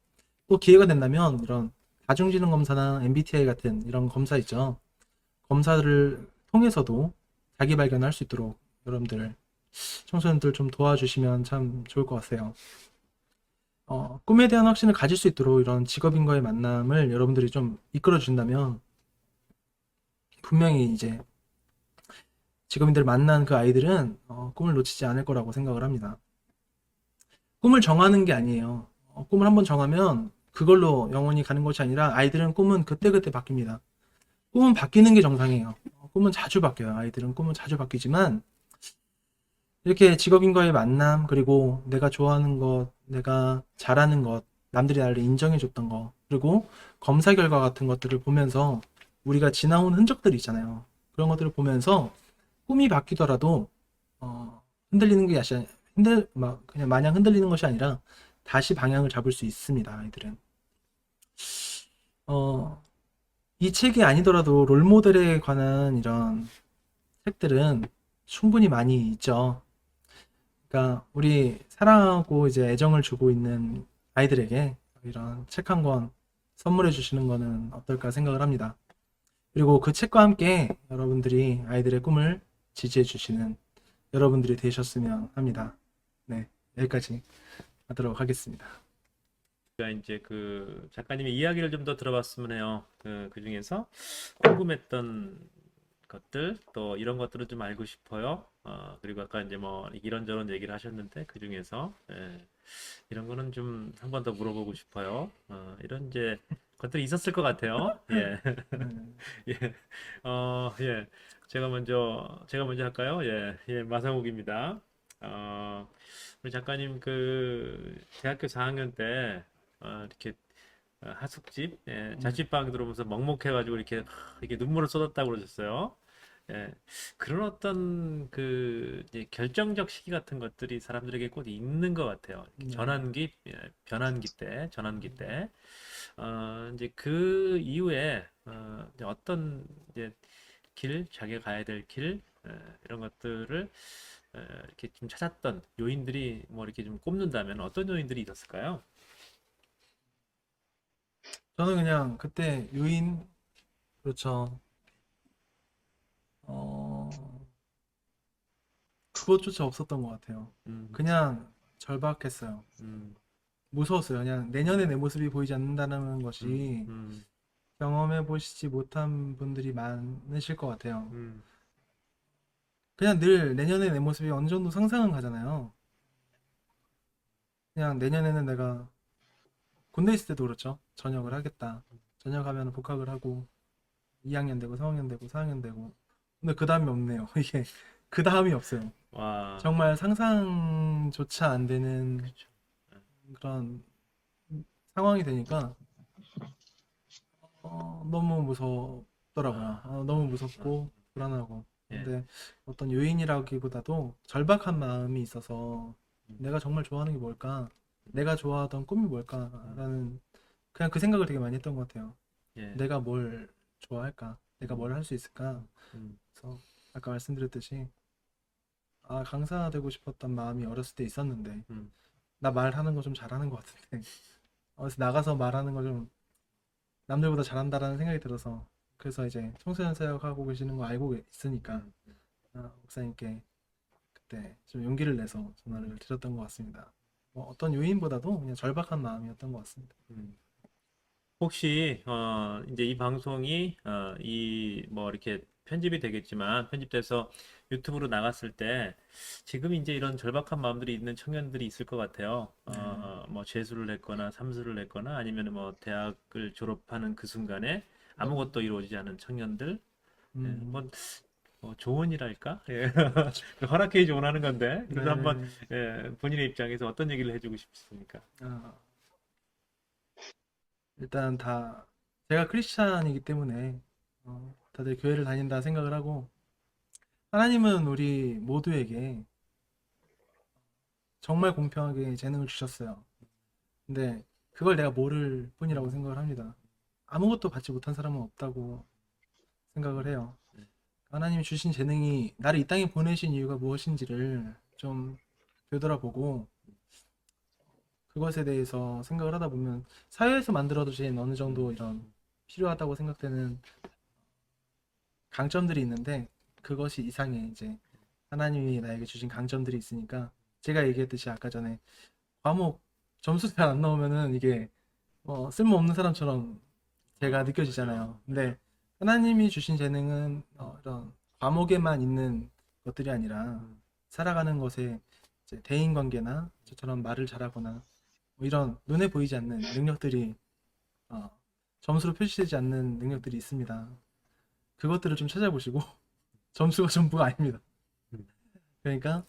또 기회가 된다면 이런 다중지능 검사나 MBTI 같은 이런 검사 있죠. 검사를 통해서도 자기 발견할 수 있도록 여러분들 청소년들 좀 도와주시면 참 좋을 것 같아요. 꿈에 대한 확신을 가질 수 있도록 이런 직업인과의 만남을 여러분들이 좀 이끌어 준다면 분명히 이제 직업인들을 만난 그 아이들은 꿈을 놓치지 않을 거라고 생각을 합니다. 꿈을 정하는 게 아니에요. 꿈을 한번 정하면 그걸로 영원히 가는 것이 아니라 아이들은 꿈은 그때그때 바뀝니다. 꿈은 바뀌는 게 정상이에요. 꿈은 자주 바뀌어요. 아이들은 꿈은 자주 바뀌지만 이렇게 직업인과의 만남, 그리고 내가 좋아하는 것, 내가 잘하는 것, 남들이 나를 인정해줬던 것, 그리고 검사 결과 같은 것들을 보면서 우리가 지나온 흔적들이 있잖아요. 그런 것들을 보면서 꿈이 바뀌더라도 흔들리는 게 막 그냥 마냥 흔들리는 것이 아니라 다시 방향을 잡을 수 있습니다. 아이들은. 어, 이 책이 아니더라도 롤모델에 관한 이런 책들은 충분히 많이 있죠. 그러니까 우리 사랑하고 이제 애정을 주고 있는 아이들에게 이런 책 한 권 선물해 주시는 거는 어떨까 생각을 합니다. 그리고 그 책과 함께 여러분들이 아이들의 꿈을 지지해 주시는 여러분들이 되셨으면 합니다. 네, 여기까지 하도록 하겠습니다. 그러니까 이제 그 작가님의 이야기를 좀 더 들어봤으면 해요. 그 중에서 궁금했던 것들 또 이런 것들을 좀 알고 싶어요. 그리고 아까 이제 뭐 이런저런 얘기를 하셨는데 그 중에서 이런 거는 좀 한 번 더 물어보고 싶어요. 이런 이제 것들이 있었을 것 같아요. 예. 음, 예. 예. 제가 먼저 할까요? 예. 예, 마상욱입니다. 우리 작가님 그 대학교 4학년 때 이렇게 하숙집, 예, 음, 자취방 들어오면서 먹먹해가지고 이렇게 눈물을 쏟았다고 그러셨어요. 예, 그런 어떤 그 이제 결정적 시기 같은 것들이 사람들에게 꼭 있는 것 같아요. 이렇게 네. 전환기, 전환기 때, 이제 그 이후에 이제 어떤 이제 길, 자기가 가야 될 길, 이런 것들을 이렇게 좀 찾았던 요인들이 뭐 이렇게 좀 꼽는다면 어떤 요인들이 있었을까요? 저는 그냥 그때 요인, 그렇죠. 어, 그것조차 없었던 것 같아요. 음, 그냥 절박했어요. 음, 무서웠어요. 그냥 내년에 내 모습이 보이지 않는다는 음, 것이 음, 경험해 보시지 못한 분들이 많으실 것 같아요. 음, 그냥 늘 내년에 내 모습이 어느 정도 상상은 가잖아요. 그냥 내년에는 내가 군대 있을 때도 그렇죠. 전역을 하겠다. 전역하면 복학을 하고 2학년 되고 3학년 되고 4학년 되고. 근데 그 다음이 없네요. 이게 그 다음이 없어요. 와, 정말 상상조차 안 되는 그쵸. 그런 상황이 되니까 너무 무섭더라고요. 아, 너무 무섭고 불안하고. 예, 근데 어떤 요인이라기보다도 절박한 마음이 있어서 음, 내가 정말 좋아하는 게 뭘까? 내가 좋아하던 꿈이 뭘까라는 그냥 그 생각을 되게 많이 했던 것 같아요. 예, 내가 뭘 좋아할까? 내가 뭘 할 수 있을까? 음, 그래서 아까 말씀드렸듯이 강사 되고 싶었던 마음이 어렸을 때 있었는데 음, 나 말하는 거 좀 잘하는 것 같은데 그래서 나가서 말하는 거 좀 남들보다 잘한다라는 생각이 들어서 그래서 이제 청소년 사역하고 계시는 거 알고 있으니까 음, 목사님께 그때 좀 용기를 내서 음, 전화를 드렸던 것 같습니다. 뭐 어떤 요인보다도 그냥 절박한 마음이었던 것 같습니다. 음. 혹시 이제 이 방송이 이 뭐 이렇게 편집이 되겠지만 편집돼서 유튜브로 나갔을 때 지금 이제 이런 절박한 마음들이 있는 청년들이 있을 것 같아요. 네. 뭐 재수를 했거나 삼수를 했거나 아니면 뭐 대학을 졸업하는 그 순간에 아무것도 이루어지지 않은 청년들. 예, 음, 한번 조언이랄까? 예. 허락해야지 원하는 건데 그래서 한번 네. 본인의 입장에서 어떤 얘기를 해주고 싶습니까? 아, 일단 다 제가 크리스찬이기 때문에 다들 교회를 다닌다 생각을 하고 하나님은 우리 모두에게 정말 공평하게 재능을 주셨어요. 근데 그걸 내가 모를 뿐이라고 생각을 합니다. 아무것도 받지 못한 사람은 없다고 생각을 해요. 하나님이 주신 재능이 나를 이 땅에 보내신 이유가 무엇인지를 좀 되돌아보고 그것에 대해서 생각을 하다 보면 사회에서 만들어주신 어느 정도 이런 필요하다고 생각되는 강점들이 있는데 그것이 이상의 이제 하나님이 나에게 주신 강점들이 있으니까 제가 얘기했듯이 아까 전에 과목 점수 잘 안 나오면은 이게 쓸모없는 사람처럼 제가 느껴지잖아요. 근데 하나님이 주신 재능은 이런 과목에만 있는 것들이 아니라 살아가는 것에 이제 대인관계나 저처럼 말을 잘하거나 뭐 이런 눈에 보이지 않는 능력들이 어, 점수로 표시되지 않는 능력들이 있습니다. 그것들을 좀 찾아보시고 점수가 전부가 아닙니다. 그러니까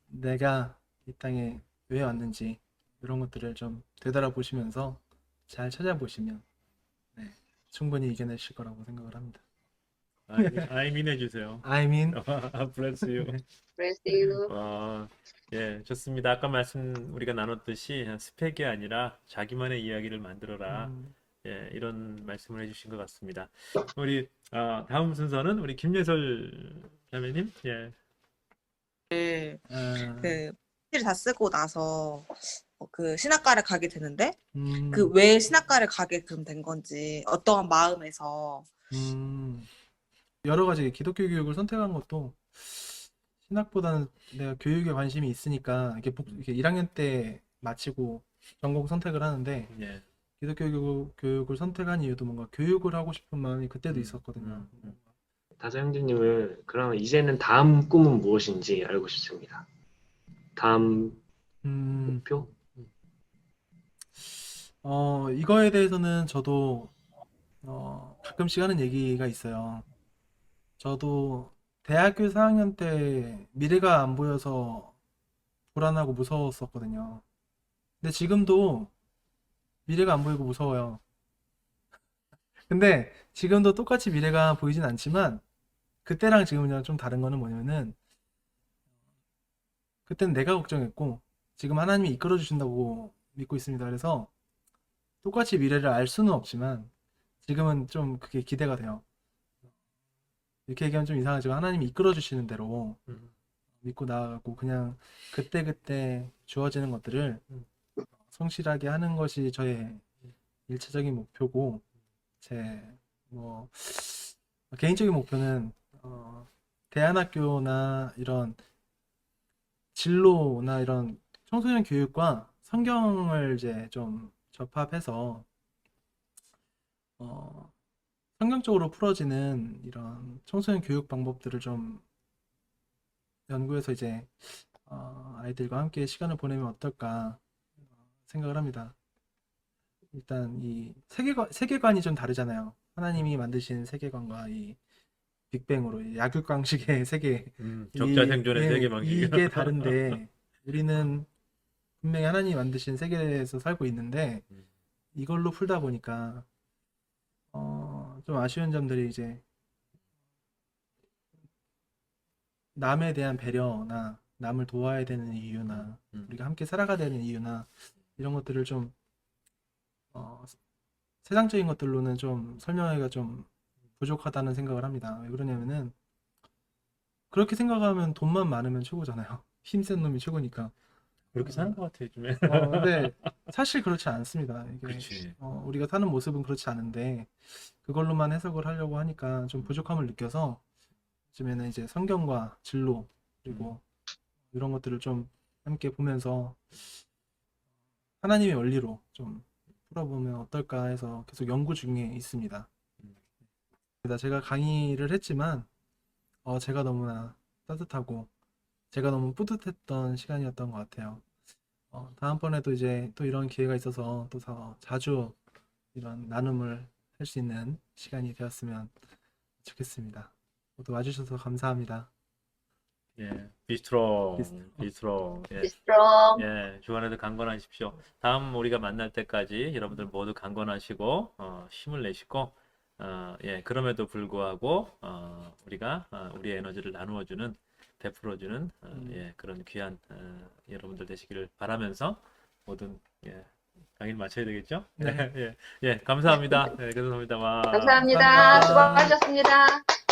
내가 이 땅에 왜 왔는지 이런 것들을 좀 되돌아보시면서 잘 찾아보시면 네, 충분히 이겨내실 거라고 생각을 합니다. 아이민 해주세요. I mean, Bless you. 네. Bless you. 예, 좋습니다. 아까 우리가 나눴듯이 스펙이 아니라 자기만의 이야기를 만들어라. 음, 예, 이런 말씀을 해주신 것 같습니다. 우리 다음 순서는 우리 김예솔 자매님. 예, 아, 그 PC를 다 쓰고 나서 그 신학과를 가게 되는데 그 음, 왜 신학과를 가게 된 건지 어떠한 마음에서 음. 여러 가지 기독교 교육을 선택한 것도 신학보다는 내가 교육에 관심이 있으니까 이렇게 1학년 때 마치고 전공 선택을 하는데 예, 교육을 선택한 이유도 뭔가 교육을 하고 싶은 마음이 그때도 음, 있었거든요. 다사 형제님을 그럼 이제는 다음 꿈은 무엇인지 알고 싶습니다. 다음 음, 목표? 이거에 대해서는 저도 가끔씩 하는 얘기가 있어요. 저도 대학교 4학년 때 미래가 안 보여서 불안하고 무서웠었거든요. 근데 지금도 미래가 안 보이고 무서워요. 근데 지금도 똑같이 미래가 보이진 않지만 그때랑 지금이랑 좀 다른 거는 뭐냐면은 그때는 내가 걱정했고 지금 하나님이 이끌어 주신다고 믿고 있습니다. 그래서 똑같이 미래를 알 수는 없지만 지금은 좀 그게 기대가 돼요. 이렇게 얘기하면 좀 이상하지만 하나님이 이끌어 주시는 대로 음. 믿고 나아가고 그냥 그때그때 주어지는 것들을 성실하게 하는 것이 저의 일차적인 목표고 제 뭐 개인적인 목표는 대안학교나 이런 진로나 이런 청소년 교육과 성경을 이제 좀 접합해서 어, 성경적으로 풀어지는 이런 청소년 교육 방법들을 좀 연구해서 이제 아이들과 함께 시간을 보내면 어떨까 생각을 합니다. 일단 이 세계관이 좀 다르잖아요. 하나님이 만드신 세계관과 이 빅뱅으로 이 약육강식의 세계 적자 생존의 세계 방식. 이게 다른데 우리는 분명히 하나님이 만드신 세계에서 살고 있는데 이걸로 풀다 보니까 좀 아쉬운 점들이 이제 남에 대한 배려나 남을 도와야 되는 이유나 우리가 함께 살아가야 되는 이유나 이런 것들을 좀 세상적인 것들로는 좀 설명하기가 좀 부족하다는 생각을 합니다. 왜 그러냐면은 그렇게 생각하면 돈만 많으면 최고잖아요. 힘센 놈이 최고니까. 그렇게 사는 것 같아 요즘에. 근데 사실 그렇지 않습니다. 이게 그렇지. 우리가 사는 모습은 그렇지 않은데 그걸로만 해석을 하려고 하니까 좀 부족함을 느껴서 요즘에는 이제 성경과 진로 그리고 이런 것들을 좀 함께 보면서 하나님의 원리로 좀 풀어보면 어떨까 해서 계속 연구 중에 있습니다. 제가 강의를 했지만 제가 너무나 따뜻하고 제가 너무 뿌듯했던 시간이었던 것 같아요. 다음번에도 이제 또 이런 기회가 있어서 또 더 자주 이런 나눔을 할 수 있는 시간이 되었으면 좋겠습니다. 모두 와주셔서 감사합니다. 예, 비스트롱, 비스트롱. 비스트롱. 예, 비스트롱. 예, 주안에도 강건하십시오. 다음 우리가 만날 때까지 여러분들 모두 강건하시고 힘을 내시고 예, 그럼에도 불구하고 우리가 우리의 에너지를 나누어주는, 베풀어주는 예, 그런 귀한 여러분들 되시기를 바라면서 모든 예, 강의를 마쳐야 되겠죠? 네. 예, 예, 감사합니다. 예, 감사합니다. 와. 감사합니다. 감사합니다. 수고하셨습니다.